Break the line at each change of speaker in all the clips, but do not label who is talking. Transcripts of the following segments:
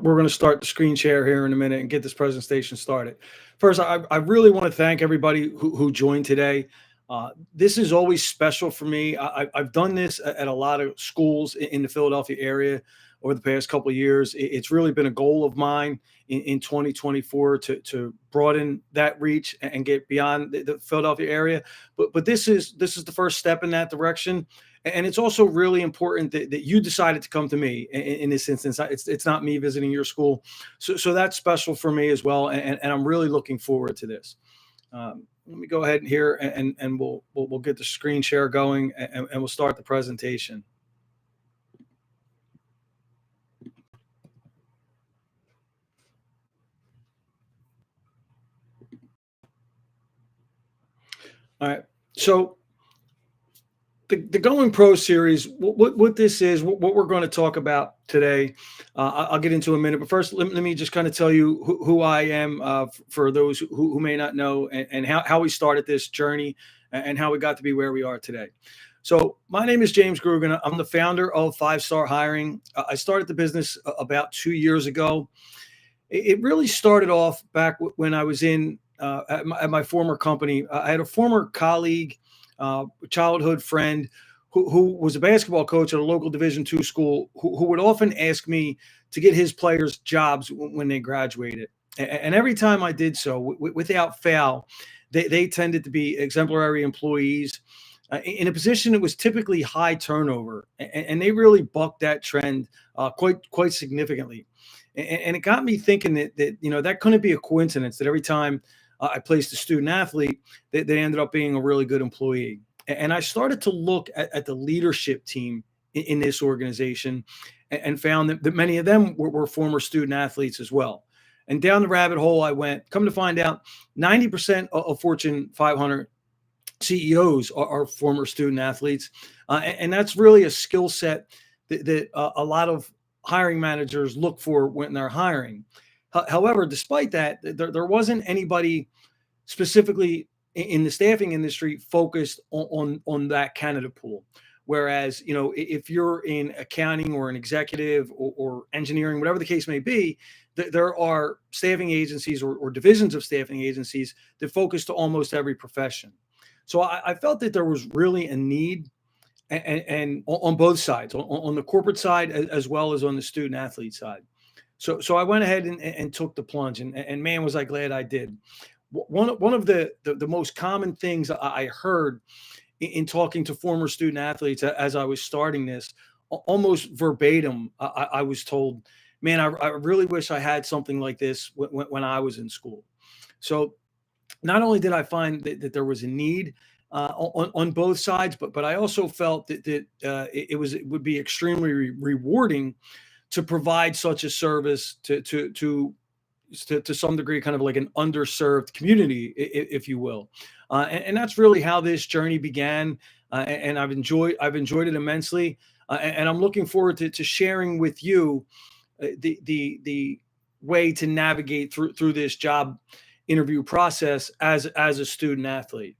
We're going to start the screen share here in a minute and get this presentation started. First, I really want to thank everybody who joined today. This is always special for me. I've done this at a lot of schools in the Philadelphia area over the past couple of years. It's really been a goal of mine in 2024 to broaden that reach and get beyond the Philadelphia area. But this is the first step in that direction. And it's also really important that you decided to come to me in this instance. It's not me visiting your school, so that's special for me as well, and I'm really looking forward to this. Let me go ahead here and we'll get the screen share going and we'll start the presentation. All right, so the Going Pro series, what this is, what we're going to talk about today, I'll get into in a minute. But first, let me just kind of tell you who I am for those who may not know, and how we started this journey and how we got to be where we are today. So my name is James Grugan. I'm the founder of Five Star Hiring. I started the business about 2 years ago. It really started off back when I was in at my former company. I had a former colleague, childhood friend, who was a basketball coach at a local Division II school, who would often ask me to get his players jobs when they graduated. And every time I did so, without fail, they tended to be exemplary employees in a position that was typically high turnover, and they really bucked that trend quite significantly. And it got me thinking that couldn't be a coincidence that every time I placed a student athlete, they ended up being a really good employee. And I started to look at the leadership team in this organization and found that many of them were former student athletes as well. And down the rabbit hole I went. Come to find out, 90% of Fortune 500 CEOs are former student athletes. And that's really a skill set that a lot of hiring managers look for when they're hiring. However, despite that, there wasn't anybody specifically in the staffing industry focused on that candidate pool. Whereas, if you're in accounting or an executive or engineering, whatever the case may be, there are staffing agencies or divisions of staffing agencies that focus to almost every profession. So I felt that there was really a need, and on both sides, on the corporate side as well as on the student athlete side. So I went ahead and took the plunge, and man, was I glad I did. One of the most common things I heard in talking to former student athletes as I was starting this, almost verbatim, I was told, "Man, I really wish I had something like this when I was in school." So not only did I find that there was a need on both sides, but I also felt that it would be extremely rewarding to provide such a service to some degree, kind of like an underserved community, if you will. And that's really how this journey began. And I've enjoyed it immensely. And I'm looking forward to sharing with you the way to navigate through this job interview process as a student athlete.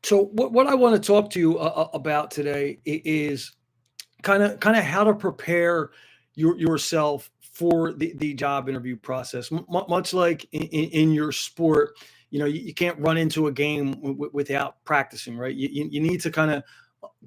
So what I want to talk to you about today is kind of how to prepare yourself for the job interview process. Much like in your sport, you can't run into a game without practicing, right? You need to kind of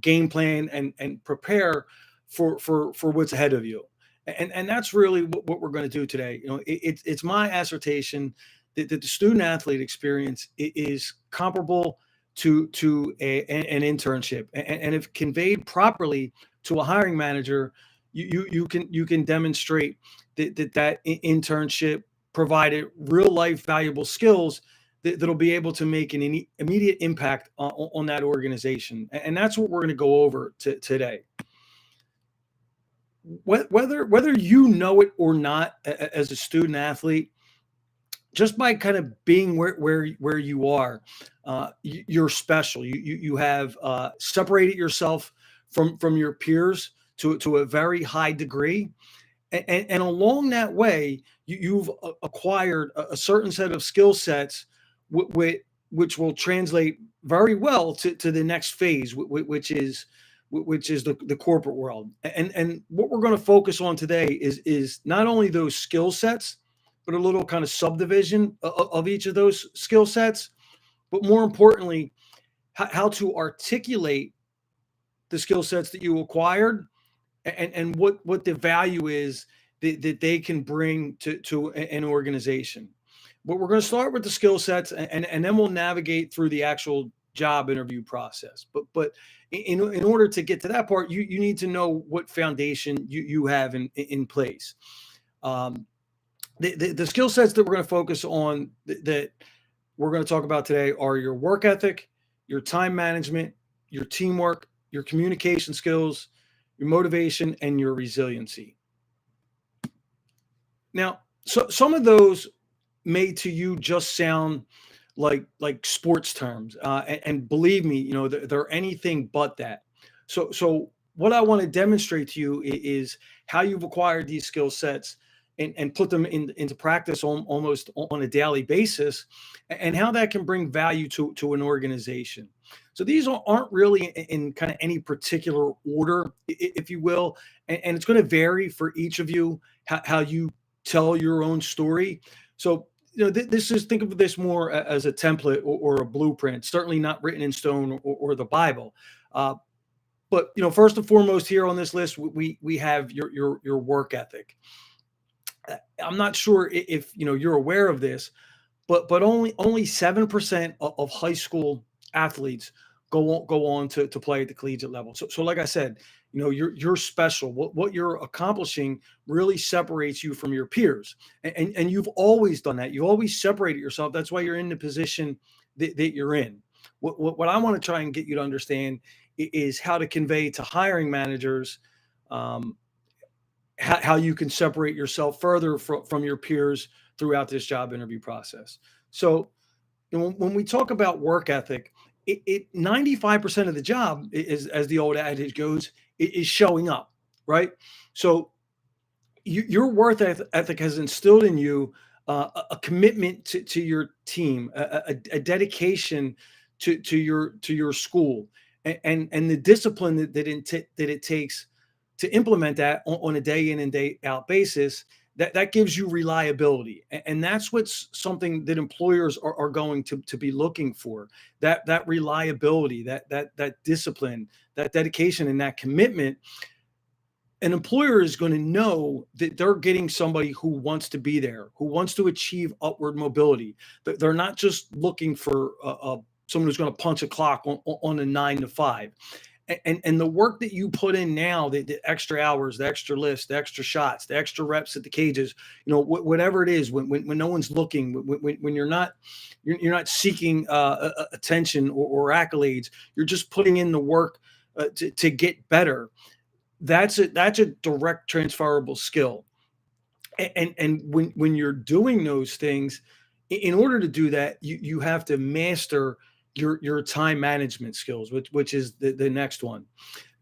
game plan and prepare for what's ahead of you. And that's really what we're going to do today. It's my assertion that the student athlete experience is comparable to an internship, and if conveyed properly to a hiring manager, you can demonstrate that internship provided real life valuable skills that'll be able to make an immediate impact on that organization. And that's what we're going to go over today. Whether you know it or not, as a student athlete, just by kind of being where you are, you're special. You have separated yourself from your peers to a very high degree, and along that way, you've acquired a certain set of skill sets which will translate very well to the next phase, which is the corporate world. And what we're going to focus on today is not only those skill sets, but a little kind of subdivision of each of those skill sets, but more importantly, how to articulate the skill sets that you acquired, and what the value is that they can bring to an organization. But we're going to start with the skill sets, and then we'll navigate through the actual job interview process. But in order to get to that part, you need to know what foundation you have in place. Um, the skill sets that we're going to focus on, that we're going to talk about today, are your work ethic, your time management, your teamwork, your communication skills, your motivation, and your resiliency. Now, so some of those may to you just sound like sports terms, and believe me, they're anything but that. So what I want to demonstrate to you is how you've acquired these skill sets, and put them into practice almost on a daily basis, and how that can bring value to an organization. So these aren't really in kind of any particular order, if you will, and it's going to vary for each of you, how you tell your own story. So this is, think of this more as a template, or a blueprint, certainly not written in stone, or the Bible. But first and foremost here on this list, we have your work ethic. I'm not sure if you're aware of this, but only 7% of high school athletes go on to play at the collegiate level. So like I said, you're special. What you're accomplishing really separates you from your peers, and you've always done that. You always separated yourself. That's why you're in the position that you're in. What I want to try and get you to understand is how to convey to hiring managers, how you can separate yourself further from your peers throughout this job interview process. So when we talk about work ethic, 95% of the job is, as the old adage goes, is showing up, right? So your work ethic has instilled in you a commitment to your team, a dedication to your school, and the discipline that it takes to implement that on a day in and day out basis. That gives you reliability, and that's what's something that employers are going to be looking for. That reliability, that discipline, that dedication, and that commitment. An employer is going to know that they're getting somebody who wants to be there, who wants to achieve upward mobility. They're not just looking for someone who's going to punch a clock on a 9 to 5. And the work that you put in now, the extra hours, the extra lifts, the extra shots, the extra reps at the cages, whatever it is, when no one's looking, when you're not seeking attention or accolades, you're just putting in the work to get better. That's a direct transferable skill. And when you're doing those things, in order to do that, you have to master your time management skills, which is the next one.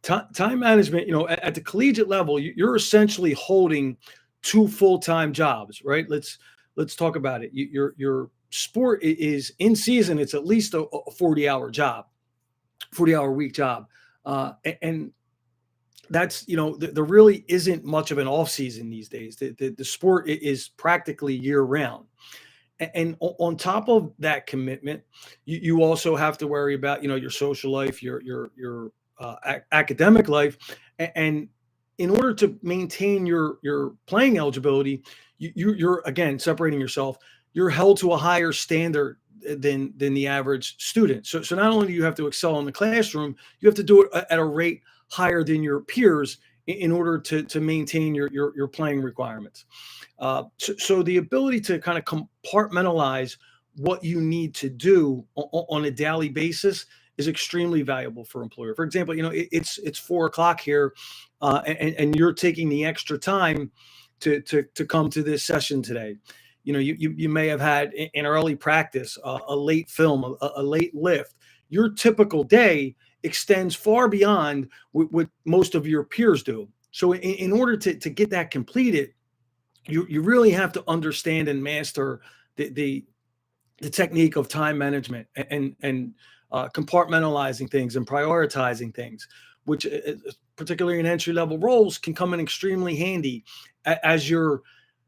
Time management, at the collegiate level, you're essentially holding two full-time jobs, right? Let's talk about it. Your sport is in season. It's at least a 40-hour job, 40-hour week job, and that's there really isn't much of an off season these days. The sport is practically year round. And on top of that commitment, you also have to worry about your social life, your academic life, and in order to maintain your playing eligibility, you're again separating yourself. You're held to a higher standard than the average student. So not only do you have to excel in the classroom, you have to do it at a rate higher than your peers in order to maintain your playing requirements. So the ability to kind of compartmentalize what you need to do on a daily basis is extremely valuable for employer. For example, it's 4 o'clock here, and you're taking the extra time to come to this session today. You may have had an early practice, a late film, a late lift. Your typical day extends far beyond what most of your peers do. So in order to get that completed, you really have to understand and master the the technique of time management and compartmentalizing things and prioritizing things, which particularly in entry level roles can come in extremely handy as you're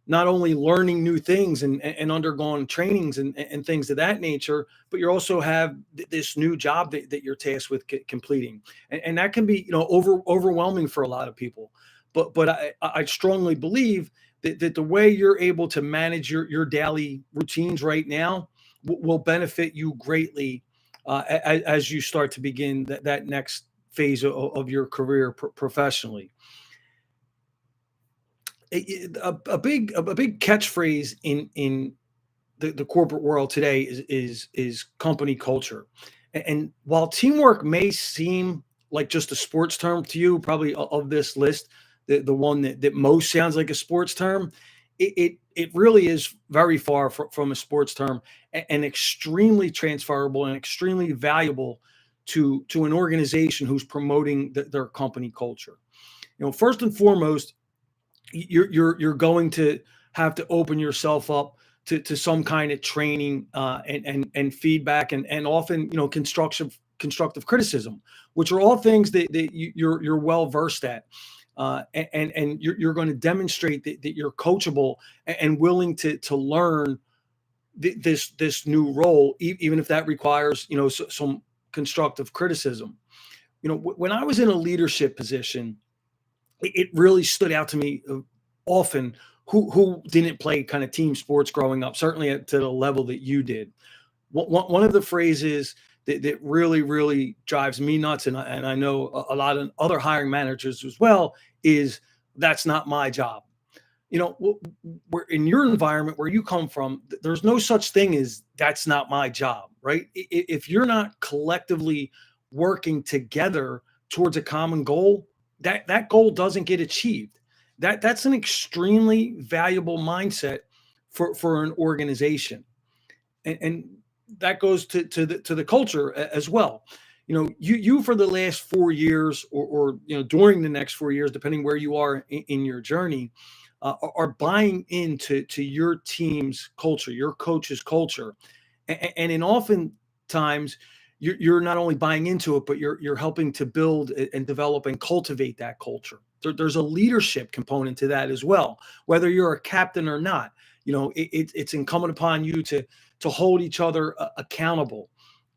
not only learning new things and undergoing trainings and things of that nature, but you also have this new job that you're tasked with completing, and that can be overwhelming for a lot of people. But I strongly believe that the way you're able to manage your daily routines right now will benefit you greatly as you start to begin that next phase of your career professionally. A big catchphrase in the corporate world today is company culture. And while teamwork may seem like just a sports term to you, probably of this list, the one that most sounds like a sports term, it really is very far from a sports term, and extremely transferable and extremely valuable to an organization who's promoting their company culture. First and foremost, you're going to have to open yourself up to some kind of training and feedback and often constructive criticism, which are all things that you're well versed at, and you're going to demonstrate that you're coachable and willing to learn this new role, even if that requires some constructive criticism. When I was in a leadership position, it really stood out to me often who didn't play kind of team sports growing up, certainly to the level that you did. One of the phrases that really drives me nuts, and I know a lot of other hiring managers as well, is that's not my job. Where in your environment where you come from, there's no such thing as that's not my job, right? If you're not collectively working together towards a common goal, that goal doesn't get achieved. That's an extremely valuable mindset for an organization, and that goes to the culture as well. You for the last 4 years, or during the next 4 years, depending where you are in your journey, are buying into your team's culture, your coach's culture, and in oftentimes you're not only buying into it, but you're helping to build and develop and cultivate that culture. There's a leadership component to that as well. Whether you're a captain or not, it's incumbent upon you to hold each other accountable,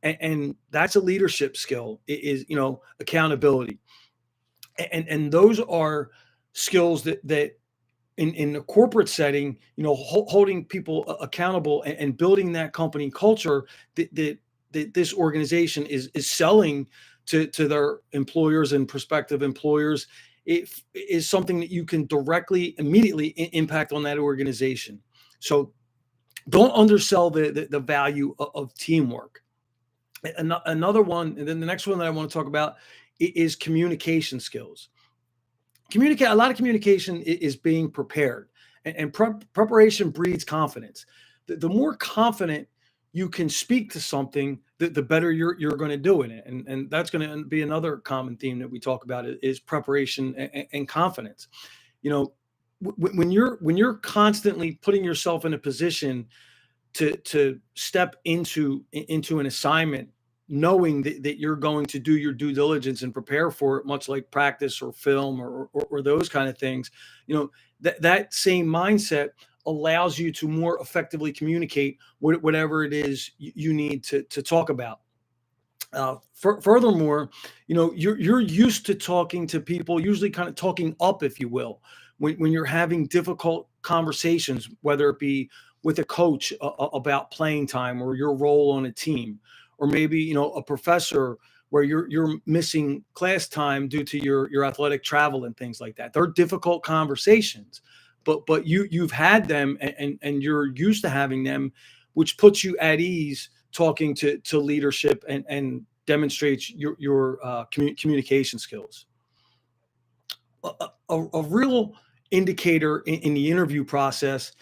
and that's a leadership skill. Is accountability, and those are skills that in the corporate setting, holding people accountable and building that company culture that this organization is selling to their employers and prospective employers. It is something that you can directly, immediately impact on that organization. So don't undersell the value of teamwork. Another one, and then the next one that I want to talk about is communication skills. A lot of communication is being prepared, and preparation breeds confidence. The more confident you can speak to something, the better you're going to do in it, and that's going to be another common theme that we talk about is preparation and confidence. When you're constantly putting yourself in a position to step into an assignment, knowing that you're going to do your due diligence and prepare for it, much like practice or film or those kind of things, that same mindset allows you to more effectively communicate whatever it is you need to talk about. Furthermore, you're used to talking to people, usually kind of talking up, if you will, when you're having difficult conversations, whether it be with a coach about playing time or your role on a team, or maybe a professor where you're missing class time due to your athletic travel and things like that. They're difficult conversations, but you've had them, and you're used to having them, which puts you at ease talking to leadership and demonstrates your communication skills. A real indicator in the interview process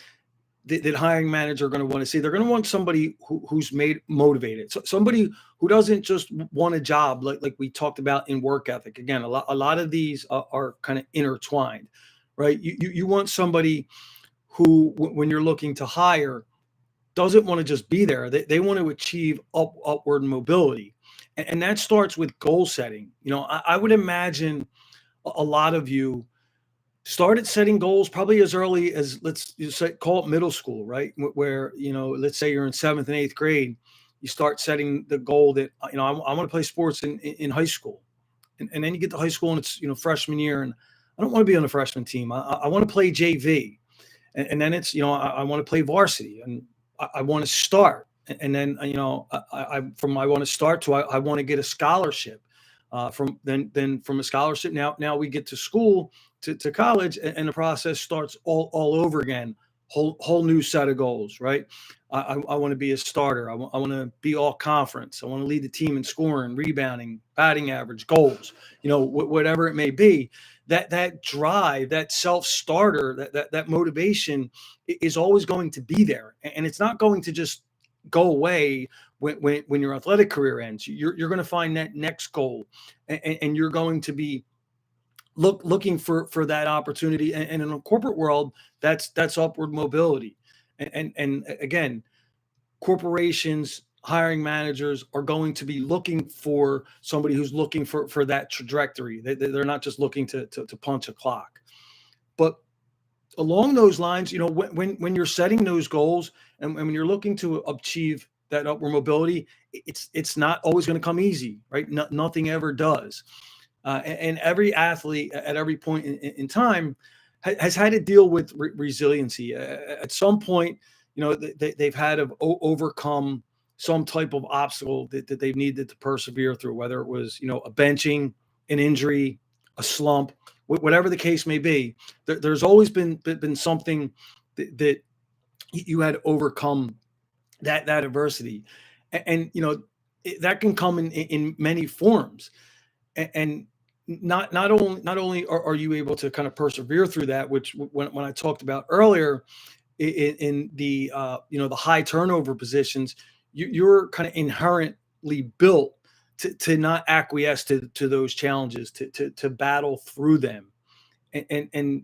that hiring managers are going to want to see. They're going to want somebody who's made motivated. So somebody who doesn't just want a job, like we talked about in work ethic. Again, a lot of these are kind of intertwined, right? You want somebody who, when you're looking to hire, doesn't want to just be there. They want to achieve upward mobility. And that starts with goal setting. I would imagine a lot of you started setting goals probably as early as, let's you say, call it middle school, right? Where, let's say you're in seventh and eighth grade, you start setting the goal that, I want to play sports in high school. And then you get to high school and it's, freshman year. And I don't want to be on the freshman team. I want to play JV. And then it's, I want to play varsity and I want to start. And then, I want to start to, I want to get a scholarship. From a scholarship, now we get to school, to college, and the process starts all over again. Whole new set of goals, right? I want to be a starter. I want to be all conference. I want to lead the team in scoring, rebounding, batting average, goals. Whatever it may be. That drive, that self starter, that motivation is always going to be there, and it's not going to just go away when your athletic career ends. You're going to find that next goal, and you're going to be looking for that opportunity. And in a corporate world, that's upward mobility. And again, corporations, hiring managers are going to be looking for somebody who's looking for that trajectory. They're not just looking to punch a clock. But along those lines, when you're setting those goals, and when you're looking to achieve that upward mobility, it's not always going to come easy, right? Nothing ever does. And every athlete at every point in time has had to deal with resiliency. At some point, they've had to overcome some type of obstacle that they've needed to persevere through, whether it was, a benching, an injury, a slump, whatever the case may be. There's always been something that you had to overcome that adversity. And that can come in many forms. And not only are you able to kind of persevere through that, which when I talked about earlier in the the high turnover positions, you're kind of inherently built to not acquiesce to those challenges, to battle through them. And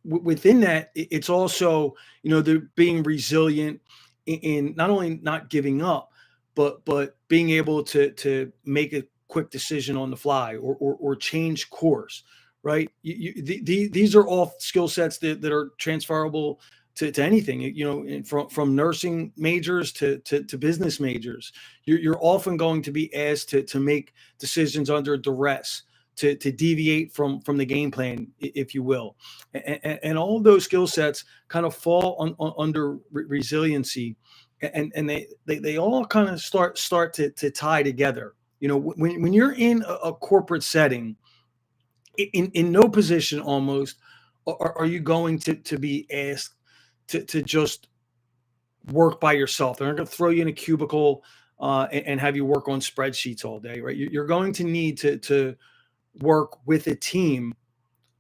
within that, it's also, the being resilient in not only not giving up, but being able to make a quick decision on the fly, or change course, right? These are all skill sets that are transferable to anything, from nursing majors to business majors. You're often going to be asked to make decisions under duress, to deviate from the game plan, if you will. And all of those skill sets kind of fall under resiliency. And they all kind of start to tie together. When you're in a corporate setting, in no position almost are you going to be asked to just work by yourself. They're not going to throw you in a cubicle and have you work on spreadsheets all day, right? You're going to need to work with a team,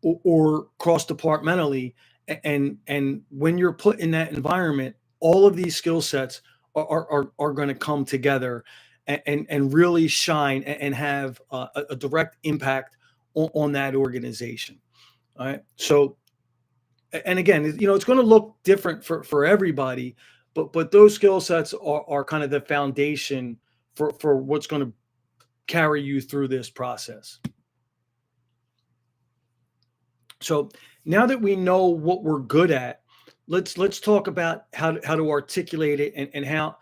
or cross departmentally. And when you're put in that environment, all of these skill sets are going to come together and really shine and have a direct impact on that organization. All right. So, and again, it's going to look different for everybody, but those skill sets are kind of the foundation for what's going to carry you through this process. So now that we know what we're good at, let's talk about how to articulate it, and how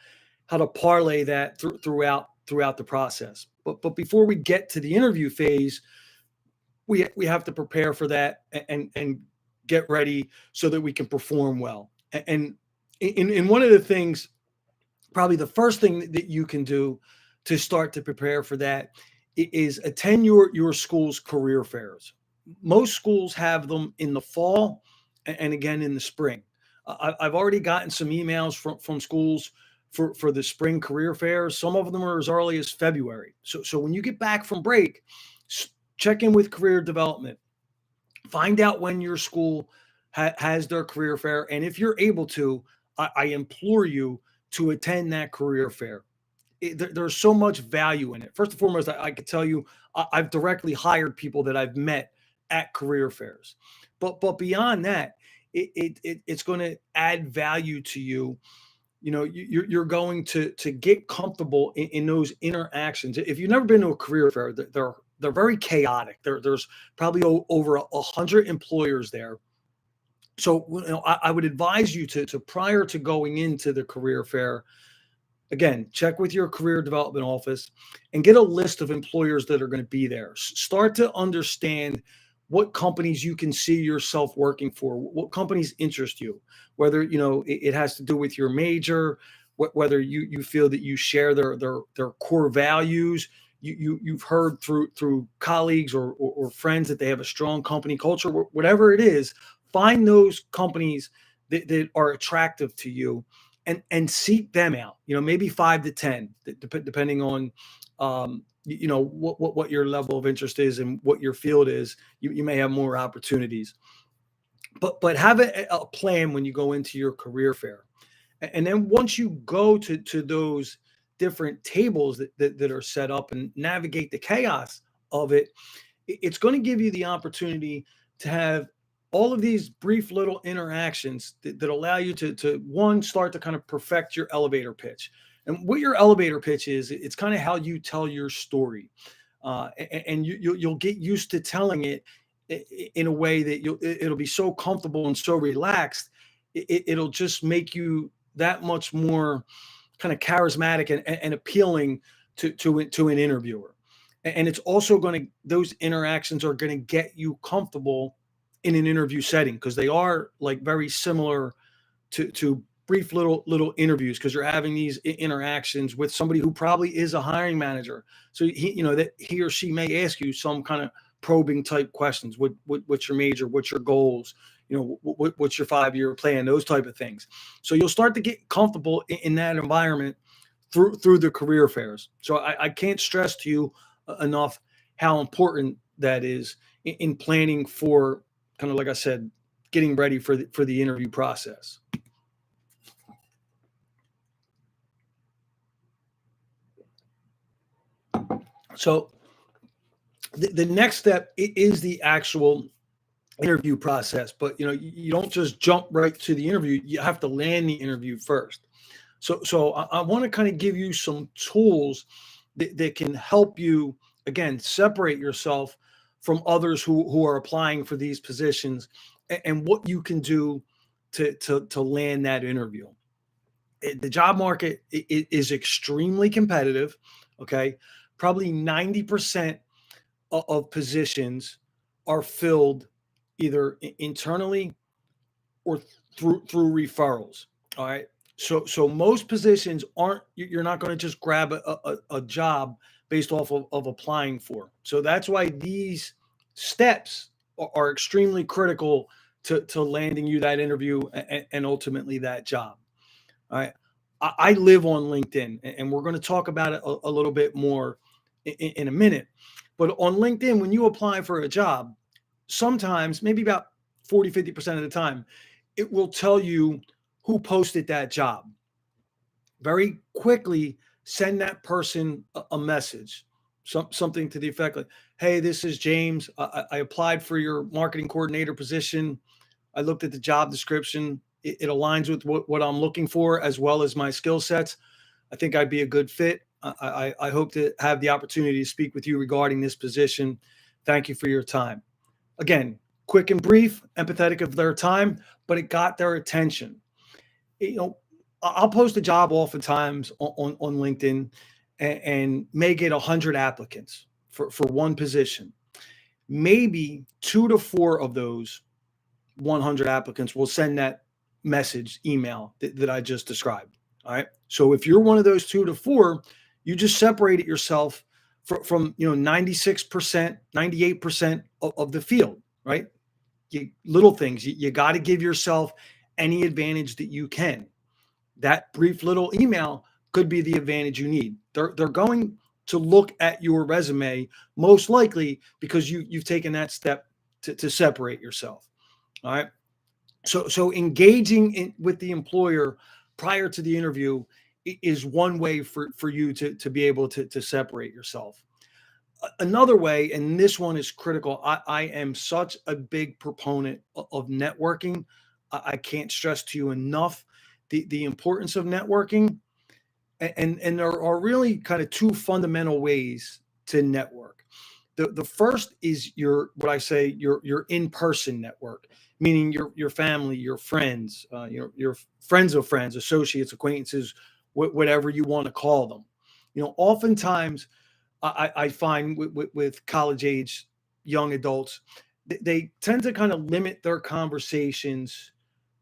to parlay that throughout the process. But before we get to the interview phase, we have to prepare for that, and get ready so that we can perform well. And in one of the things, probably the first thing that you can do to start to prepare for that is attend your school's career fairs. Most schools have them in the fall, and again in the spring. I've already gotten some emails from schools for the spring career fairs. Some of them are as early as February. So when you get back from break, check in with career development. Find out when your school has their career fair, and if you're able to, I implore you to attend that career fair. There's so much value in it. First and foremost, I could tell you, I've directly hired people that I've met at career fairs, but beyond that, it's going to add value to you you're going to get comfortable in those interactions. If you've never been to a career fair, they're very chaotic. There's probably over 100 employers there. So I would advise you to prior to going into the career fair, again, check with your career development office and get a list of employers that are going to be there. Start to understand what companies you can see yourself working for, what companies interest you, whether it has to do with your major, whether you feel that you share their core values. You've heard through colleagues or friends that they have a strong company culture. Whatever it is, find those companies that are attractive to you and seek them out. Maybe 5 to 10, depending on what your level of interest is and what your field is. You may have more opportunities, but have a plan when you go into your career fair. And then once you go to those different tables that are set up and navigate the chaos of it, it's going to give you the opportunity to have all of these brief little interactions that allow you to one, start to kind of perfect your elevator pitch. And what your elevator pitch is, it's kind of how you tell your story, and you'll get used to telling it in a way that it'll be so comfortable and so relaxed. It'll just make you that much more kind of charismatic and appealing to an interviewer. And it's also those interactions are going to get you comfortable in an interview setting, because they are like very similar to brief little interviews, because you're having these interactions with somebody who probably is a hiring manager. So that he or she may ask you some kind of probing type questions. What's your major? What's your goals? What's your 5-year plan? Those type of things. So you'll start to get comfortable in that environment through the career fairs. So I can't stress to you enough how important that is in planning for, kind of like I said, getting ready for the interview process. So the next step is the actual interview process, but you don't just jump right to the interview. You have to land the interview first. So I want to kind of give you some tools that can help you, again, separate yourself from others who are applying for these positions, and what you can do to land that interview. The job market is extremely competitive. Okay, probably 90% of positions are filled either internally or through referrals. All right. So most positions aren't, you're not going to just grab a job based off of applying for. So that's why these steps are extremely critical to landing you that interview and ultimately that job. All right. I live on LinkedIn, and we're going to talk about it a little bit more in a minute. But on LinkedIn, when you apply for a job, sometimes, maybe about 40, 50% of the time, it will tell you who posted that job. Very quickly send that person a message, something to the effect like, "Hey, this is James. I applied for your marketing coordinator position. I looked at the job description. It aligns with what I'm looking for, as well as my skill sets. I think I'd be a good fit. I hope to have the opportunity to speak with you regarding this position. Thank you for your time." Again, quick and brief, empathetic of their time, but it got their attention. I'll post a job oftentimes on LinkedIn, and may get 100 applicants for one position. Maybe 2 to 4 of those 100 applicants will send that message email that I just described. All right. So if you're one of those 2 to 4, you just separated yourself from 96%, 98% of the field, right? Little things. You got to give yourself any advantage that you can. That brief little email could be the advantage you need. They're going to look at your resume, most likely because you've taken that step to separate yourself. All right. So engaging with the employer prior to the interview is one way for you to be able to separate yourself. Another way, and this one is critical, I am such a big proponent of networking. I can't stress to you enough the importance of networking, and there are really kind of two fundamental ways to network. The first is your, what I say, your in-person network, meaning your family, your friends, your friends of friends, associates, acquaintances, whatever you want to call them. Oftentimes I find with college age young adults, they tend to kind of limit their conversations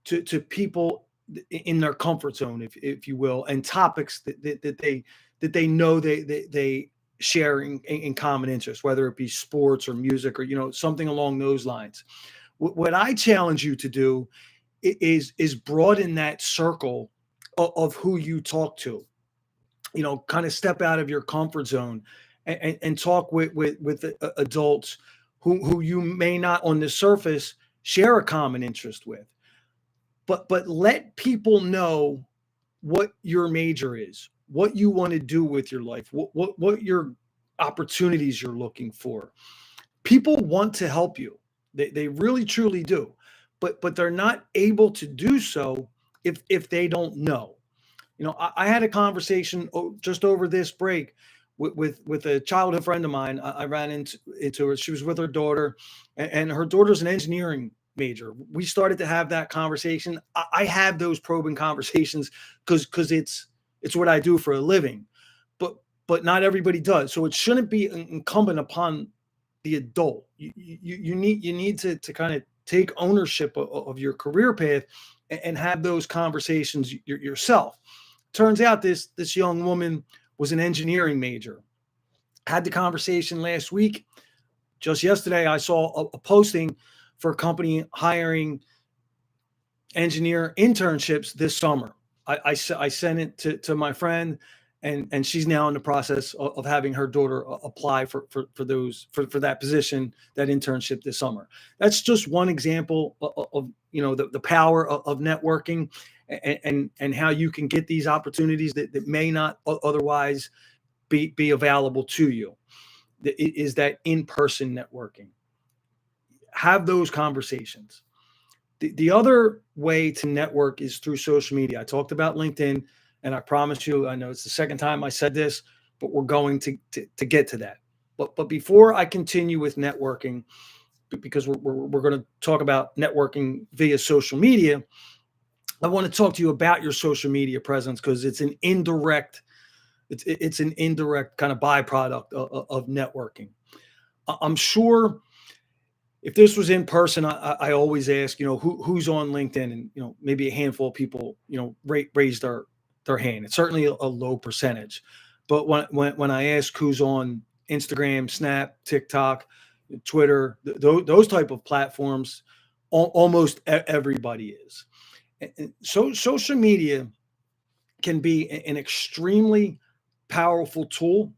to people in their comfort zone, if you will, and topics that they know they share in common interest, whether it be sports or music or something along those lines. What I challenge you to do is broaden that circle of who you talk to. Kind of step out of your comfort zone and talk with adults who you may not on the surface share a common interest with, but let people know what your major is, what you want to do with your life, what your opportunities you're looking for. People want to help you. They really truly do, but they're not able to do so if they don't know. I had a conversation just over this break with a childhood friend of mine. I ran into her. She was with her daughter, and her daughter's an engineering major. We started to have that conversation. I have those probing conversations because it's what I do for a living, but not everybody does. So it shouldn't be incumbent upon the adult. You need to kind of take ownership of your career path and have those conversations yourself. Turns out this young woman was an engineering major. Had the conversation last week. Just yesterday, I saw a posting for a company hiring engineer internships this summer. I sent it to my friend, and she's now in the process of having her daughter apply for that position, that internship this summer. That's just one example of the power of networking, and how you can get these opportunities that may not otherwise be available to you. It is that in-person networking. Have those conversations. The other way to network is through social media. I talked about LinkedIn, and I promise you, I know it's the second time I said this, but we're going to get to that. But before I continue with networking, because we're going to talk about networking via social media, I want to talk to you about your social media presence, because it's an indirect kind of byproduct of networking. I'm sure if this was in person, I always ask, who's on LinkedIn, and maybe a handful of people, raise their hand. It's certainly a low percentage, but when I ask who's on Instagram, Snap, TikTok, Twitter, those type of platforms, almost everybody is. And so social media can be an extremely powerful tool,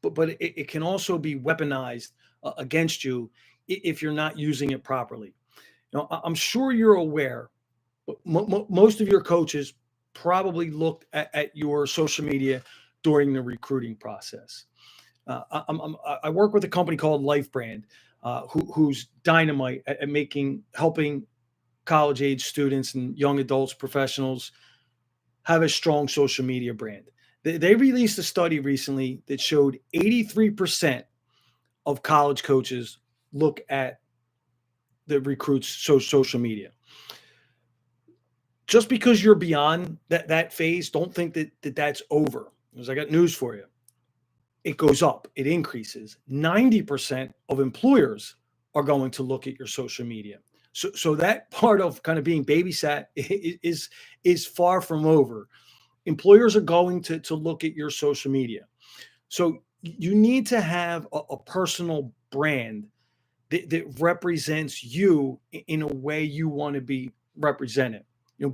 but it can also be weaponized against you if you're not using it properly. I'm sure you're aware, but most of your coaches probably looked at your social media during the recruiting process. I work with a company called LifeBrand, who's dynamite at helping college age students and young adults, professionals, have a strong social media brand. They released a study recently that showed 83% of college coaches look at the recruits' social media. Just because you're beyond that phase, don't think that's over. Because I got news for you. It goes up, it increases. 90% of employers are going to look at your social media. So that part of kind of being babysat is far from over. Employers are going to look at your social media. So you need to have a personal brand that represents you in a way you want to be represented.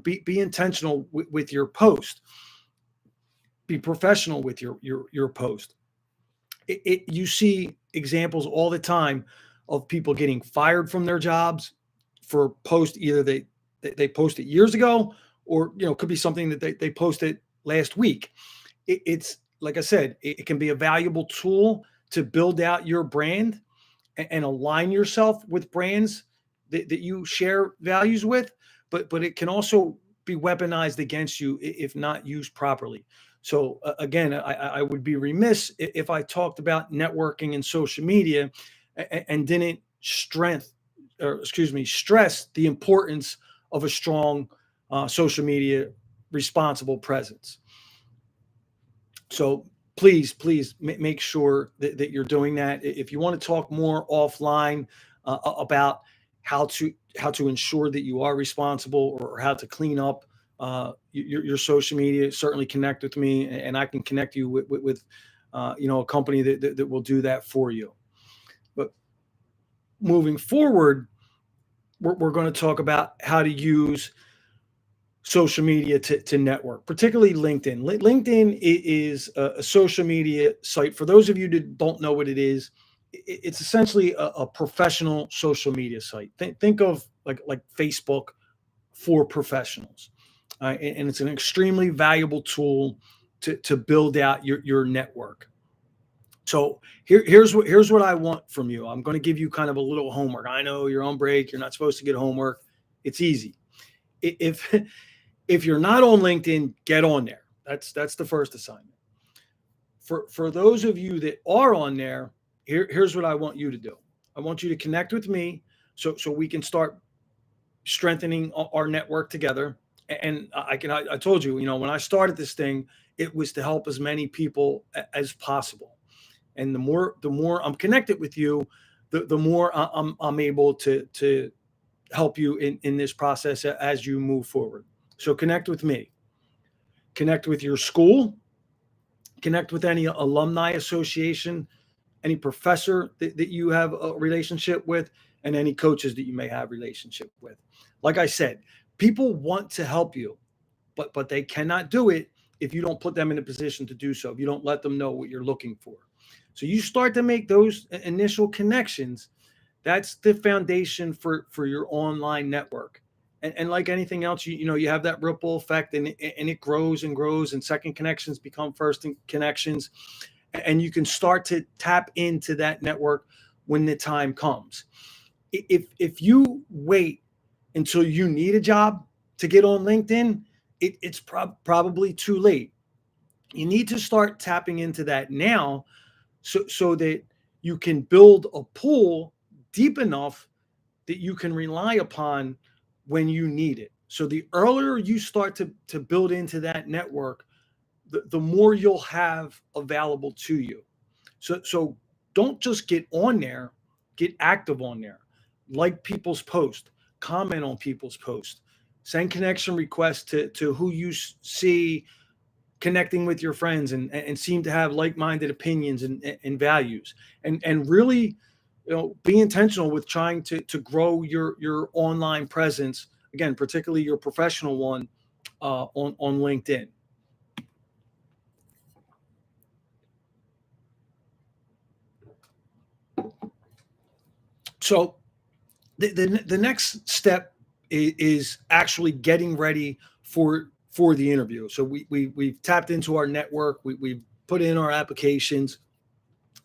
Be intentional with your post. Be professional with your post. You see examples all the time of people getting fired from their jobs for post either they posted years ago, or could be something that they posted last week. It's like I said, it can be a valuable tool to build out your brand and align yourself with brands that you share values with, but it can also be weaponized against you if not used properly. So again, I would be remiss if I talked about networking and social media and didn't stress the importance of a strong social media responsible presence. So please make sure that you're doing that. If you want to talk more offline about how to ensure that you are responsible, or how to clean up your social media, certainly connect with me, and I can connect you with a company that will do that for you. But moving forward, we're going to talk about how to use social media to network, particularly LinkedIn. LinkedIn is a social media site. For those of you that don't know what it is, it's essentially a professional social media site. Think of like Facebook for professionals, and it's an extremely valuable tool to build out your network. So here's what I want from you. I'm going to give you kind of a little homework. I know you're on break. You're not supposed to get homework. It's easy. If if you're not on LinkedIn, get on there. That's the first assignment. For those of you that are on there, here's what I want you to do. I want you to connect with me so we can start strengthening our network together. And I told you, when I started this thing, it was to help as many people as possible. And the more I'm connected with you, the more I'm able to help you in this process as you move forward. So connect with me, connect with your school, connect with any alumni association, any professor that you have a relationship with, and any coaches that you may have relationship with. Like I said, people want to help you, but they cannot do it if you don't put them in a position to do so, if you don't let them know what you're looking for. So you start to make those initial connections. That's the foundation for your online network. And like anything else, you have that ripple effect, and it grows and grows, and second connections become first connections, and you can start to tap into that network when the time comes. If you wait until you need a job to get on LinkedIn, it's probably too late. You need to start tapping into that now, so that you can build a pool deep enough that you can rely upon when you need it. So the earlier you start to build into that network, the more you'll have available to you. So don't just get on there, get active on there. Like people's posts, comment on people's posts, send connection requests to who you see connecting with your friends, and seem to have like-minded opinions and values, and really be intentional with trying to grow your online presence, again, particularly your professional one, on LinkedIn. So the next step is actually getting ready for the interview. So we've tapped into our network, we've put in our applications,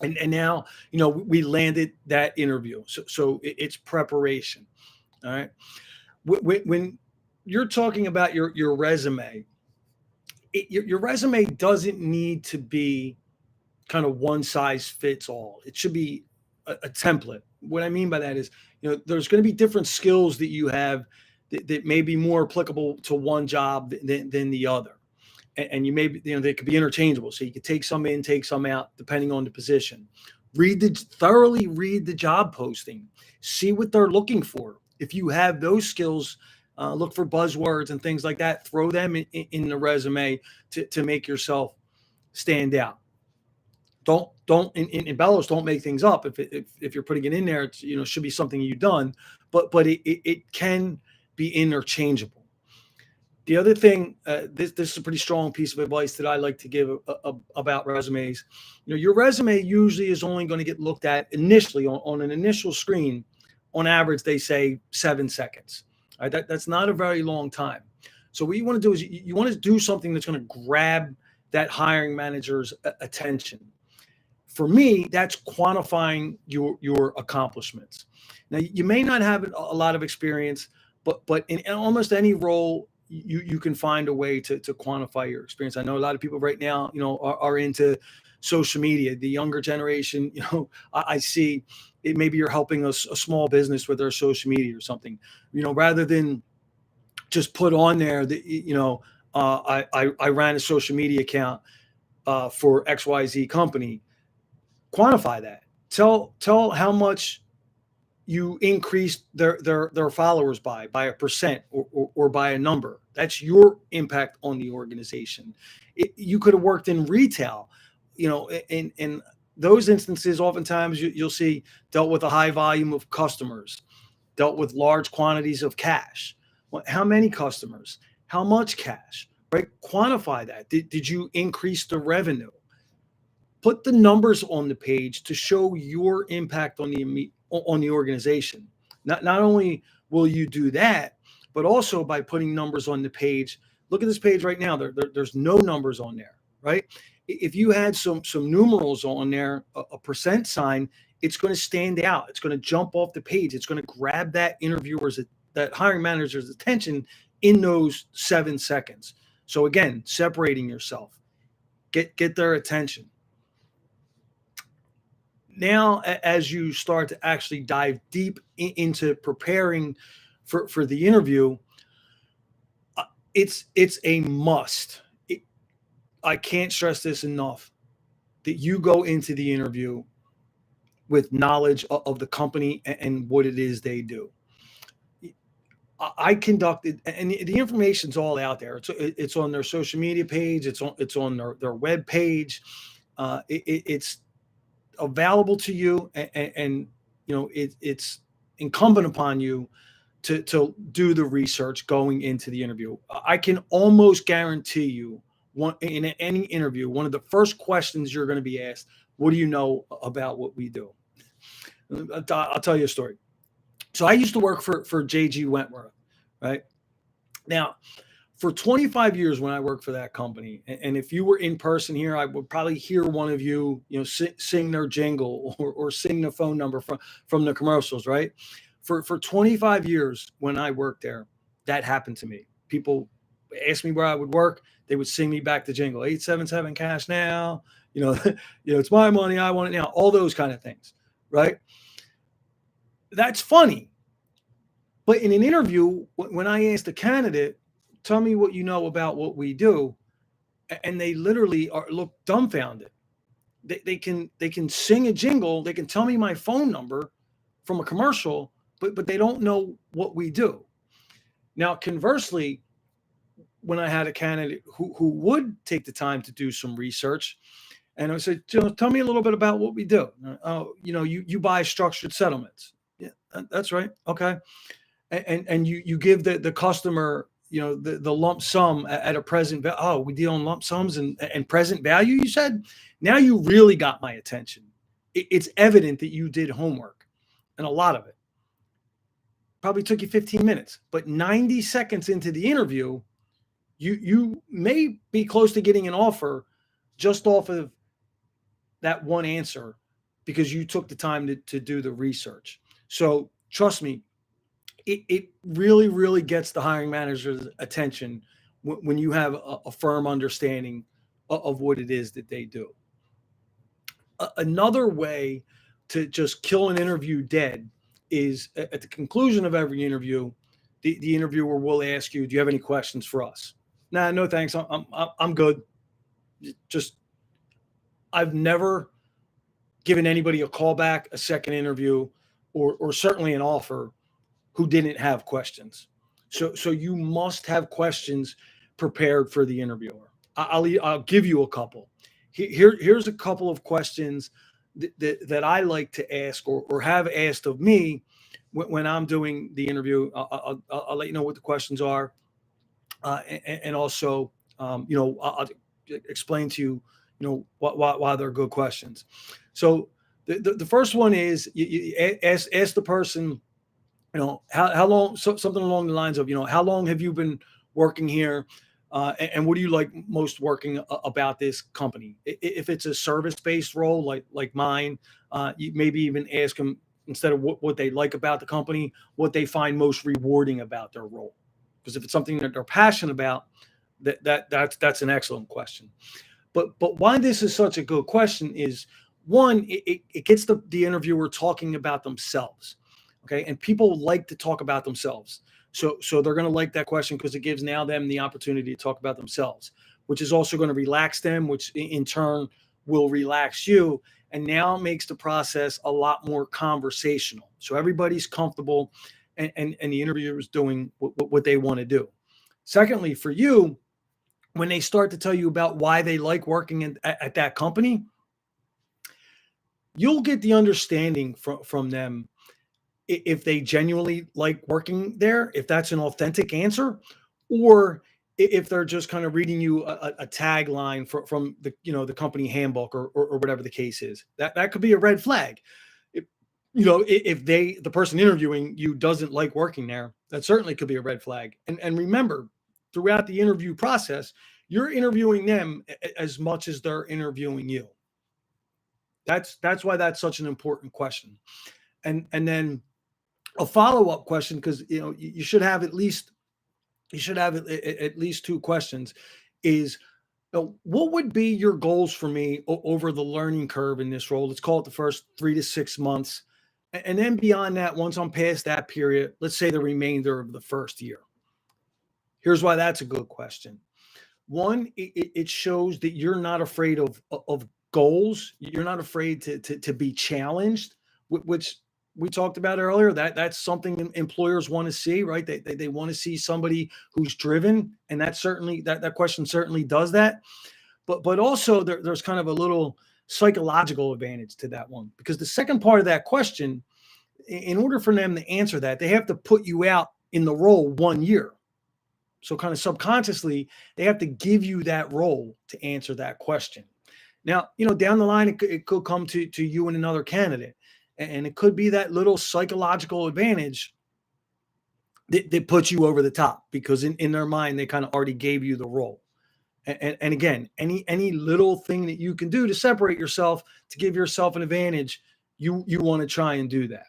and now we landed that interview. So it's preparation. All right. When you're talking about your resume, your resume doesn't need to be kind of one size fits all. It should be a template. What I mean by that is, there's going to be different skills that you have that may be more applicable to one job than the other. And you may be, they could be interchangeable. So you could take some in, take some out, depending on the position. Thoroughly read the job posting. See what they're looking for. If you have those skills, look for buzzwords and things like that. Throw them in the resume to make yourself stand out. Don't in Bellows, don't make things up. If you're putting it in there, it's, should be something you've done, but it can be interchangeable. The other thing, this is a pretty strong piece of advice that I like to give about resumes. Your resume usually is only going to get looked at initially on an initial screen. On average, they say 7 seconds. All right, that's not a very long time. So what you want to do is you want to do something that's going to grab that hiring manager's attention. For me, that's quantifying your accomplishments. Now, you may not have a lot of experience, but in almost any role you can find a way to quantify your experience. I know a lot of people right now, are into social media. The younger generation, I see it. Maybe you're helping a small business with their social media or something. Rather than just put on there that I ran a social media account for XYZ company. Quantify that. Tell how much you increased their followers by a percent, or by a number. That's your impact on the organization. You could have worked in retail, in those instances. Oftentimes you'll see dealt with a high volume of customers, dealt with large quantities of cash. How many customers? How much cash? Right? Quantify that. Did you increase the revenue? Put the numbers on the page to show your impact on the organization. Not only will you do that, but also by putting numbers on the page. Look at this page right now. There's no numbers on there, right? If you had some numerals on there, a percent sign, it's going to stand out. It's going to jump off the page. It's going to grab that hiring manager's attention in those 7 seconds. So again, separating yourself, get their attention. Now, as you start to actually dive deep into preparing for the interview, it's a must. I can't stress this enough, that you go into the interview with knowledge of the company and what it is they do. I conducted, and the information's all out there. It's on their social media page. It's on their web page. It's available to you, and it's incumbent upon you to do the research going into the interview. I can almost guarantee you, in any interview, one of the first questions you're going to be asked: what do you know about what we do? I'll tell you a story. So I used to work for JG Wentworth, right? Now, for 25 years when I worked for that company, and if you were in person here, I would probably hear one of you, sing their jingle, or sing the phone number from the commercials, right? For 25 years when I worked there, that happened to me. People asked me where I would work. They would sing me back the jingle, 877 cash now, it's my money. I want it now. All those kind of things, right? That's funny. But in an interview, when I asked a candidate, tell me what you know about what we do, and they literally look dumbfounded. They can sing a jingle. They can tell me my phone number from a commercial, but they don't know what we do. Now, conversely, when I had a candidate who would take the time to do some research, and I said, tell me a little bit about what we do. Oh, you buy structured settlements. Yeah, that's right. Okay. And you give the customer, the lump sum at a present value. Oh, we deal in lump sums and present value, you said? Now you really got my attention. It's evident that you did homework, and a lot of it. Probably took you 15 minutes, but 90 seconds into the interview, you may be close to getting an offer just off of that one answer, because you took the time to do the research. So trust me, it really, really gets the hiring manager's attention when you have a firm understanding of what it is that they do. Another way to just kill an interview dead is, at the conclusion of every interview, the interviewer will ask you, do you have any questions for us? Nah, no thanks. I'm good. Just, I've never given anybody a call back, a second interview, or certainly an offer, who didn't have questions. So you must have questions prepared for the interviewer. I'll give you a couple. Here's a couple of questions that I like to ask, or have asked of me when I'm doing the interview. I'll let you know what the questions are, and also I'll explain to you why they're good questions. So the first one is, you ask the person, how long, something along the lines of, how long have you been working here? And what do you like most working about this company? If it's a service-based role like mine, you maybe even ask them, instead of what they like about the company, what they find most rewarding about their role. Because if it's something that they're passionate about, that's an excellent question. But why this is such a good question is, one, it gets the interviewer talking about themselves. Okay. And people like to talk about themselves. So they're going to like that question because it gives now them the opportunity to talk about themselves, which is also going to relax them, which in turn will relax you, and now makes the process a lot more conversational. So everybody's comfortable, and the interviewer is doing what they want to do. Secondly, for you, when they start to tell you about why they like working at that company, you'll get the understanding from them if they genuinely like working there, if that's an authentic answer, or if they're just kind of reading you a tagline from the the company handbook, or whatever the case is. That could be a red flag. If, if the person interviewing you doesn't like working there, that certainly could be a red flag. And remember, throughout the interview process, you're interviewing them as much as they're interviewing you. That's why that's such an important question. And then a follow-up question, because you should have at least two questions, is what would be your goals for me over the learning curve in this role? Let's call it the first 3 to 6 months. And then beyond that, once I'm past that period, let's say the remainder of the first year. Here's why that's a good question. One, it shows that you're not afraid of goals. You're not afraid to be challenged, which we talked about earlier. That's something employers want to see, right? They want to see somebody who's driven, and that question certainly does that. But also there's kind of a little psychological advantage to that one, because the second part of that question, in order for them to answer that, they have to put you out in the role 1 year. So kind of subconsciously, they have to give you that role to answer that question. Now, down the line, it could come to you and another candidate, and it could be that little psychological advantage that puts you over the top, because in their mind, they kind of already gave you the role. And again, any little thing that you can do to separate yourself, to give yourself an advantage, you want to try and do that.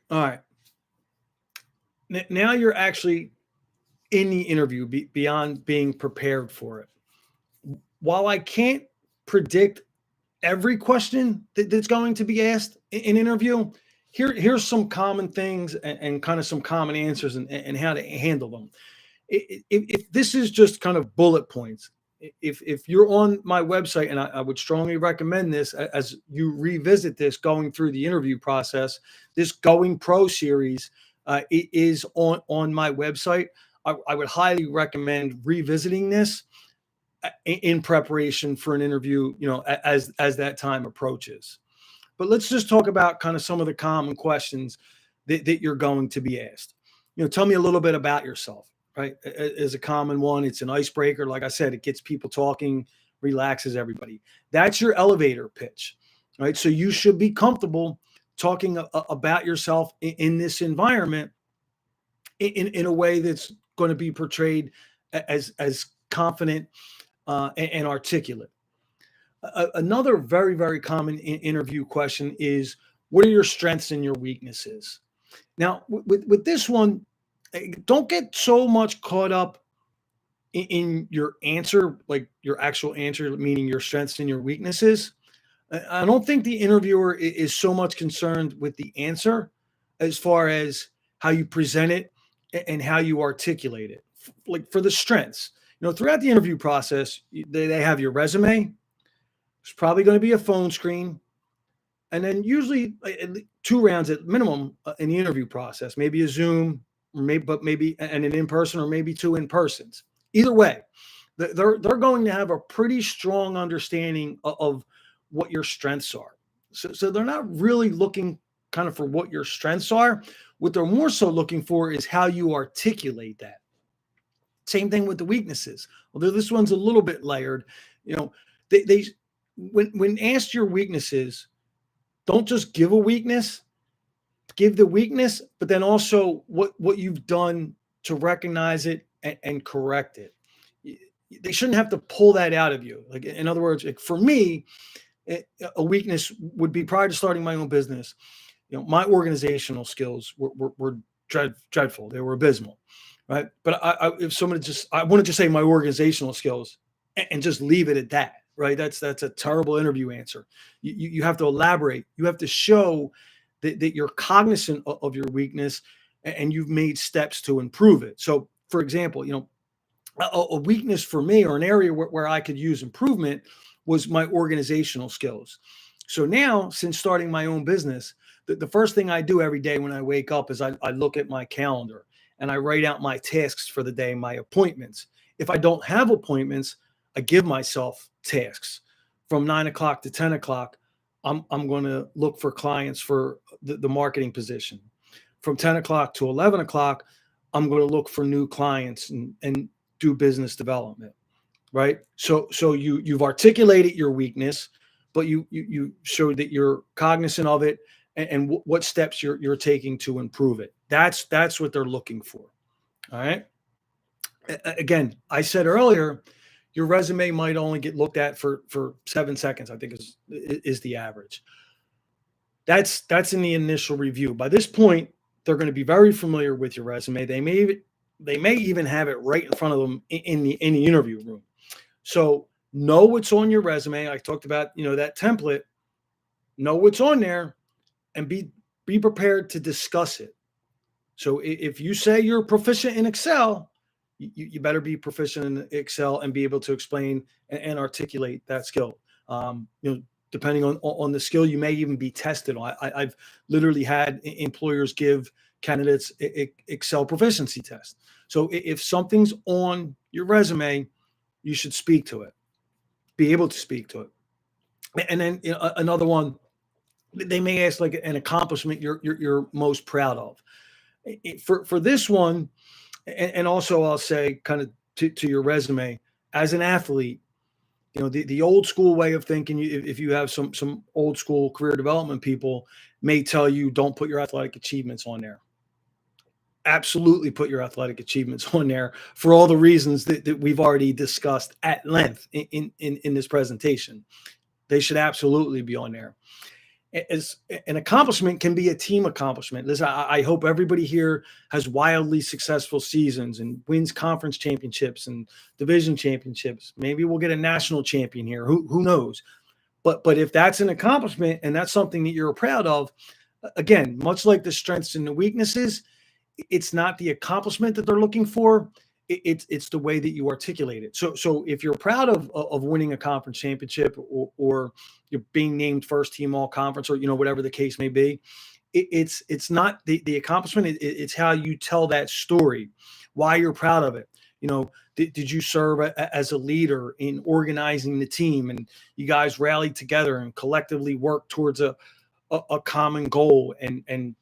All right. Now you're actually in the interview, beyond being prepared for it. While I can't predict every question that's going to be asked in interview, here's some common things, and kind of some common answers, and how to handle them. If this is just kind of bullet points, if you're on my website, and I would strongly recommend this as you revisit this going through the interview process, this Going Pro series, it is on my website. I would highly recommend revisiting this in preparation for an interview, as that time approaches. But let's just talk about kind of some of the common questions that you're going to be asked. Tell me a little bit about yourself, right? Is a common one. It's an icebreaker. Like I said, it gets people talking, relaxes everybody. That's your elevator pitch, right? So you should be comfortable talking about yourself in this environment, in a way that's going to be portrayed as confident and articulate. Another very, very common interview question is, what are your strengths and your weaknesses? Now, with this one, don't get so much caught up in your answer, like your actual answer, meaning your strengths and your weaknesses. I don't think the interviewer is so much concerned with the answer as far as how you present it and how you articulate it. Like for the strengths, throughout the interview process, they have your resume. There's probably going to be a phone screen, and then usually 2 rounds at minimum in the interview process. Maybe a Zoom, or maybe and an in person, or maybe 2 in persons. Either way, they're going to have a pretty strong understanding of what your strengths are. So they're not really looking kind of for what your strengths are. What they're more so looking for is how you articulate that. Same thing with the weaknesses. Although this one's a little bit layered, they when asked your weaknesses, don't just give a weakness, give the weakness, but then also what you've done to recognize it and correct it. They shouldn't have to pull that out of you. Like, in other words, like for me, a weakness would be, prior to starting my own business, my organizational skills were dreadful. They were abysmal, right? But if somebody I want to just say my organizational skills and just leave it at that, right? That's a terrible interview answer. You have to elaborate. You have to show that you're cognizant of your weakness and you've made steps to improve it. So, for example, a weakness for me, or an area where I could use improvement, was my organizational skills. So now, since starting my own business, the first thing I do every day when I wake up is I look at my calendar and I write out my tasks for the day, my appointments. If I don't have appointments, I give myself tasks. From 9 o'clock to 10 o'clock, I'm going to look for clients for the marketing position. From 10 o'clock to 11 o'clock, I'm going to look for new clients and do business development, right? So you've articulated your weakness, but you showed that you're cognizant of it and what steps you're taking to improve it. That's what they're looking for. All right. Again, I said earlier, your resume might only get looked at for 7 seconds, I think is the average. That's in the initial review. By this point, they're going to be very familiar with your resume. They may even have it right in front of them in the interview room. So know what's on your resume. I talked about, that template. Know what's on there and be prepared to discuss it. So if you say you're proficient in Excel, you better be proficient in Excel and be able to explain and articulate that skill. Depending on the skill, you may even be tested on. I've literally had employers give candidates Excel proficiency test. So if something's on your resume, you should speak to it, be able to speak to it. And then another one, they may ask like an accomplishment you're most proud of. For this one, and also I'll say kind of to your resume, as an athlete, the old school way of thinking, if you have some old school career development people, may tell you don't put your athletic achievements on there. Absolutely put your athletic achievements on there for all the reasons that we've already discussed at length in this presentation. They should absolutely be on there. As an accomplishment can be a team accomplishment. Listen, I hope everybody here has wildly successful seasons and wins conference championships and division championships. Maybe we'll get a national champion here. Who knows? But if that's an accomplishment and that's something that you're proud of, again, much like the strengths and the weaknesses, it's not the accomplishment that they're looking for. It's the way that you articulate it. So if you're proud of winning a conference championship or you're being named first team all conference or whatever the case may be, it's not the accomplishment. It's how you tell that story, why you're proud of it. Did you serve as a leader in organizing the team and you guys rallied together and collectively worked towards a common goal and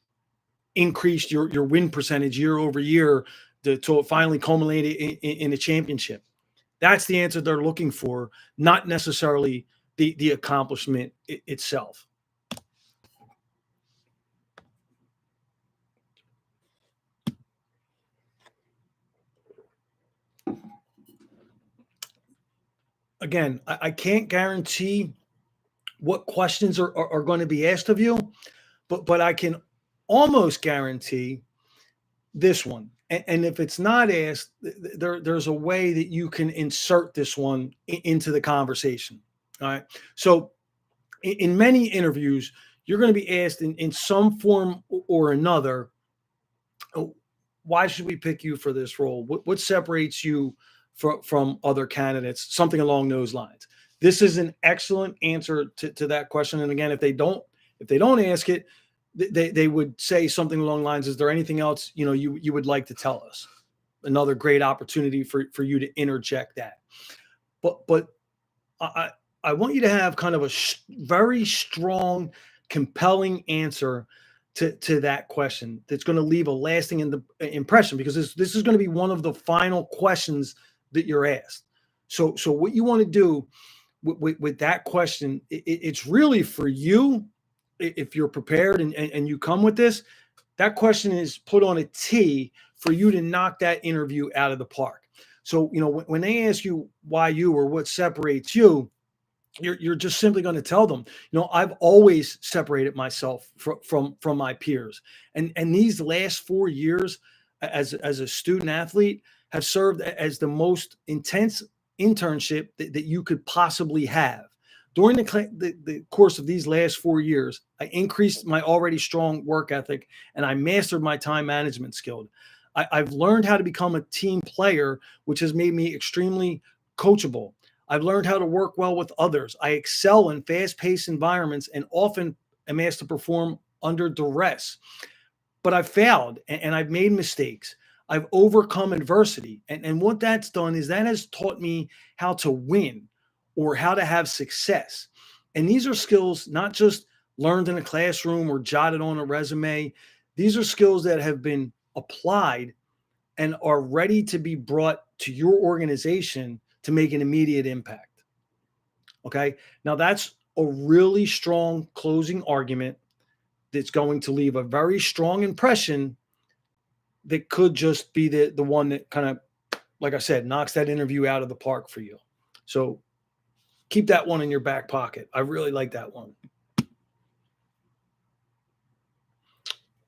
increased your win percentage year over year to finally culminate in a championship? That's the answer they're looking for, not necessarily the accomplishment itself. Again, I can't guarantee what questions are going to be asked of you, but I can almost guarantee this one. And if it's not asked, there's a way that you can insert this one into the conversation. All right. So in many interviews, you're going to be asked in some form or another, why should we pick you for this role? What separates you from other candidates? Something along those lines. This is an excellent answer to that question. And again, if they don't ask it, they would say something along the lines, is there anything else you would like to tell us? Another great opportunity for you to interject that. But I want you to have kind of a very strong, compelling answer to that question that's going to leave a lasting impression, because this is going to be one of the final questions that you're asked. So what you want to do with that question, it's really for you. If you're prepared and you come with this, that question is put on a tee for you to knock that interview out of the park. So, when they ask you why you or what separates you, you're just simply going to tell them, I've always separated myself from my peers, and these last 4 years as a student athlete have served as the most intense internship that you could possibly have. During the course of these last 4 years, I increased my already strong work ethic, and I mastered my time management skill. I've learned how to become a team player, which has made me extremely coachable. I've learned how to work well with others. I excel in fast-paced environments and often am asked to perform under duress. But I've failed and I've made mistakes. I've overcome adversity. And what that's done is that has taught me how to win or how to have success. And these are skills not just learned in a classroom or jotted on a resume. These are skills that have been applied and are ready to be brought to your organization to make an immediate impact. Okay. Now that's a really strong closing argument that's going to leave a very strong impression that could just be the one that kind of, like I said, knocks that interview out of the park for you. So keep that one in your back pocket. I really like that one.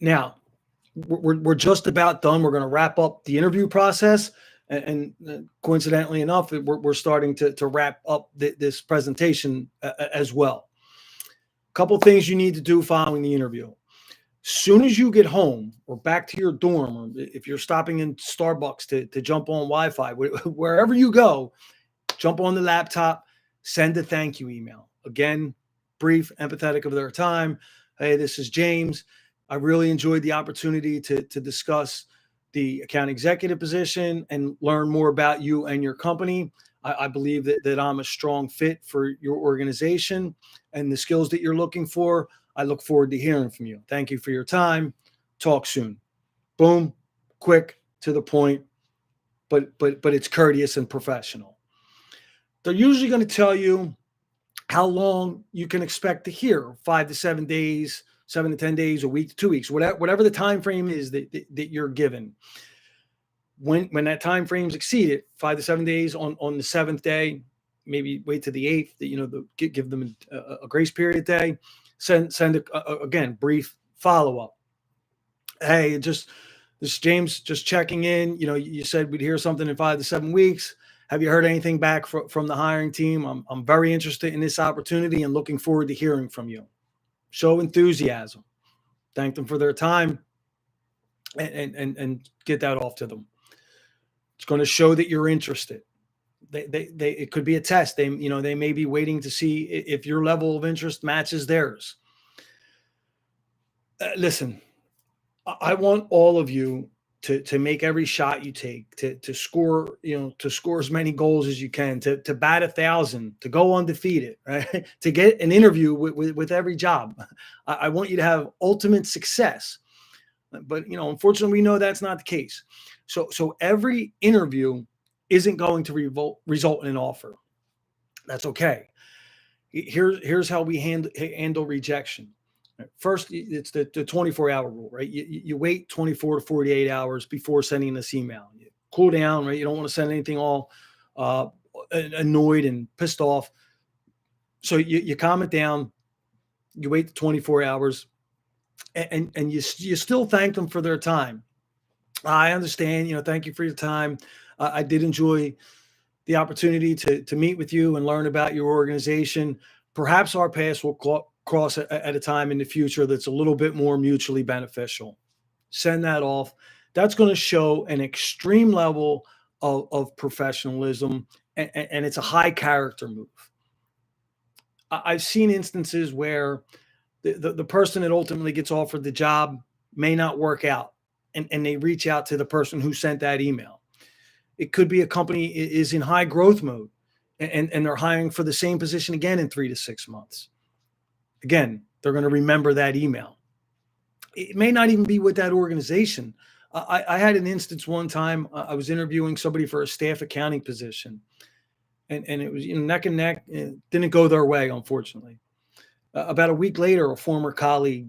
Now, we're just about done. We're going to wrap up the interview process. And coincidentally enough, we're starting to wrap up this presentation as well. A couple things you need to do following the interview. Soon as you get home or back to your dorm, or if you're stopping in Starbucks to jump on Wi-Fi, wherever you go, jump on the laptop, send a thank you email. Again, brief, empathetic of their time. Hey, this is James. I really enjoyed the opportunity to discuss the account executive position and learn more about you and your company. I believe that I'm a strong fit for your organization and the skills that you're looking for. I look forward to hearing from you. Thank you for your time. Talk soon. Boom, quick, to the point, but it's courteous and professional. They're usually going to tell you how long you can expect to hear, 5 to 7 days, 7 to 10 days, a week to 2 weeks, whatever the time frame is that you're given. When that time frame is exceeded, 5 to 7 days, on the 7th day, maybe wait to the 8th, give them a grace period day. Send again, brief follow-up. Hey, this is James, just checking in. You said we'd hear something in 5 to 7 weeks. Have you heard anything back from the hiring team? I'm very interested in this opportunity and looking forward to hearing from you. Show enthusiasm. Thank them for their time and get that off to them. It's going to show that you're interested. It could be a test. They may be waiting to see if your level of interest matches theirs. Listen, I want all of you to make every shot you take, to score, to score as many goals as you can, to bat 1,000, to go undefeated, right? To get an interview with every job. I want you to have ultimate success. But, unfortunately, we know that's not the case. So every interview isn't going to result in an offer. That's okay. Here's how we handle rejection. First, it's the 24-hour rule, right? You wait 24 to 48 hours before sending this email. You cool down, right? You don't want to send anything all annoyed and pissed off. So you calm it down. You wait the 24 hours, and you still thank them for their time. I understand, thank you for your time. I did enjoy the opportunity to meet with you and learn about your organization. Perhaps our paths will cross at a time in the future that's a little bit more mutually beneficial. Send that off. That's going to show an extreme level of professionalism, and it's a high character move. I've seen instances where the person that ultimately gets offered the job may not work out, and they reach out to the person who sent that email. It could be a company is in high growth mode, and they're hiring for the same position again in 3 to 6 months. Again, they're going to remember that email. It may not even be with that organization. I had an instance one time. I was interviewing somebody for a staff accounting position, and it was neck and neck. It didn't go their way, unfortunately. About a week later, a former colleague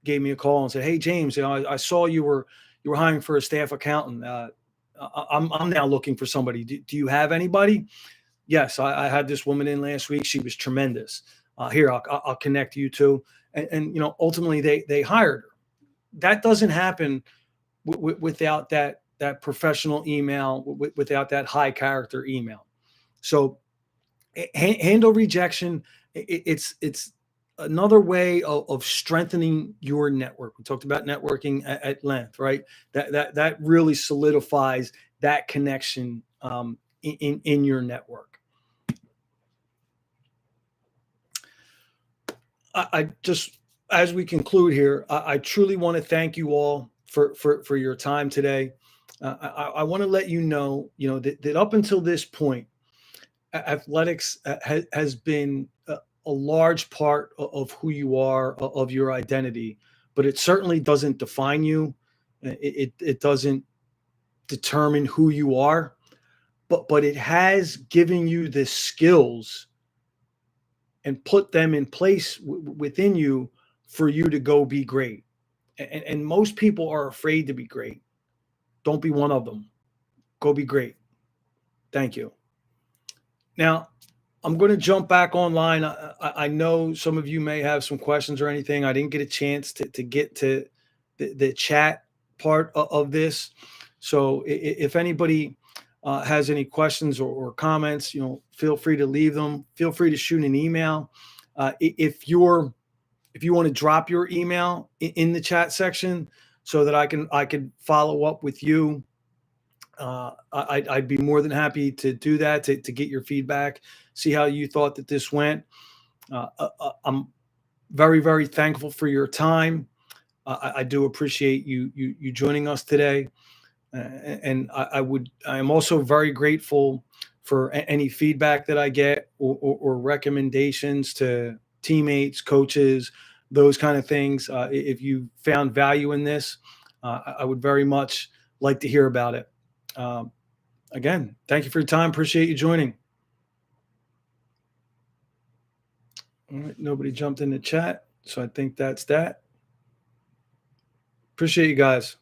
gave me a call and said, "Hey, James, I saw you were hiring for a staff accountant. I'm now looking for somebody. Do you have anybody?" Yes, I had this woman in last week. She was tremendous. Here, I'll connect you to, and ultimately they hired her. That doesn't happen without that professional email, without that high character email. So handle rejection. It's another way of strengthening your network. We talked about networking at length, right? That really solidifies that connection in your network. I just, as we conclude here, I truly want to thank you all for your time today. I want to let you know, that up until this point, athletics has been a large part of who you are, of your identity, but it certainly doesn't define you. It doesn't determine who you are, but it has given you the skills and put them in place within you for you to go be great. And most people are afraid to be great. Don't be one of them. Go be great. Thank you. Now, I'm going to jump back online. I know some of you may have some questions or anything. I didn't get a chance to get to the chat part of this. So if anybody has any questions or comments, feel free to leave them. Feel free to shoot an email. If you want to drop your email in the chat section so that I can follow up with you, I'd be more than happy to do that, to get your feedback, see how you thought that this went. I'm very, very thankful for your time. I do appreciate you joining us today. And I am also very grateful for any feedback that I get, or recommendations to teammates, coaches, those kind of things. If you found value in this, I would very much like to hear about it. Um, Again, thank you for your time. Appreciate you joining. All right, nobody jumped in the chat, so I think that's that. Appreciate you guys.